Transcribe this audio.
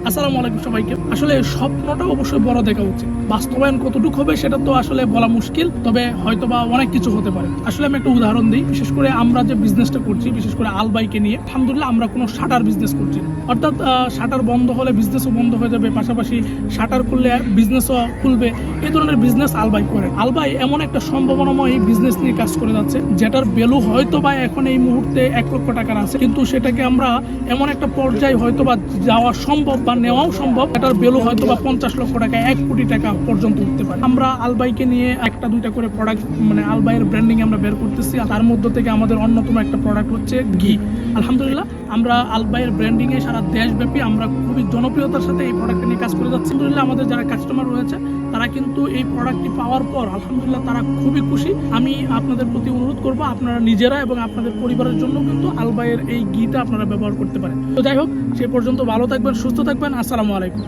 আসসালামু আলাইকুম সবাইকে। আসলে স্বপ্নটা অবশ্যই বড় দেখা উচিত, বাস্তবায়ন কতটুকু হবে সেটা তো আসলে বলা মুশকিল, তবে হয়তোবা অনেক কিছু হতে পারে। আসলে আমি একটা উদাহরণ দিই, বিশেষ করে আমরা যে বিজনেসটা করছি, বিশেষ করে আলবাইকে নিয়ে, আলহামদুলিল্লাহ আমরা কোনো শাটার বিজনেস করছি না। অর্থাৎ শাটার বন্ধ হলে বিজনেসও বন্ধ হয়ে যাবে, পাশাপাশি শাটার খুললে বিজনেসও খুলবে, এই ধরনের বিজনেস আলবাই করে। আলবাই এমন একটা সম্ভাবনাময় বিজনেস নিয়ে কাজ করে যাচ্ছে, যেটার ভ্যালু হয়তো বা এখন এই মুহূর্তে 1 লক্ষ টাকার আছে, কিন্তু সেটাকে আমরা এমন একটা পর্যায়ে হয়তো বা যাওয়া সম্ভব বা নেওয়াও সম্ভব, এটার ভ্যালু হয়তো বা 50 লক্ষ টাকা, 1 কোটি টাকা পর্যন্ত উঠতে পারে। আমরা আলবাইকে নিয়ে একটা দুইটা করে প্রোডাক্ট, মানে আলবাইয়ের ব্র্যান্ডিং আমরা বের করতেছি। তার মধ্যে থেকে আমাদের অন্যতম একটা প্রোডাক্ট হচ্ছে ঘি। আলহামদুলিল্লাহ আমরা আলবাইয়ের ব্র্যান্ডিং এ সারা দেশব্যাপী আমরা খুবই জনপ্রিয়তার সাথে এই প্রোডাক্ট নিয়ে কাজ করে যাচ্ছি। আলহামদুলিল্লাহ আমাদের যারা কাস্টমার রয়েছে তারা কিন্তু এই প্রোডাক্টটি পাওয়ার পর আলহামদুলিল্লাহ তারা খুবই খুশি। আমি আপনাদের প্রতি অনুরোধ করবো, আপনারা নিজেরা এবং আপনাদের পরিবারের জন্য কিন্তু আলবাইয়ের এই ঘিটা আপনারা ব্যবহার করতে পারেন। তো যাই হোক, সে পর্যন্ত ভালো থাকবেন, সুস্থ থাকবেন। আসসালামু আলাইকুম।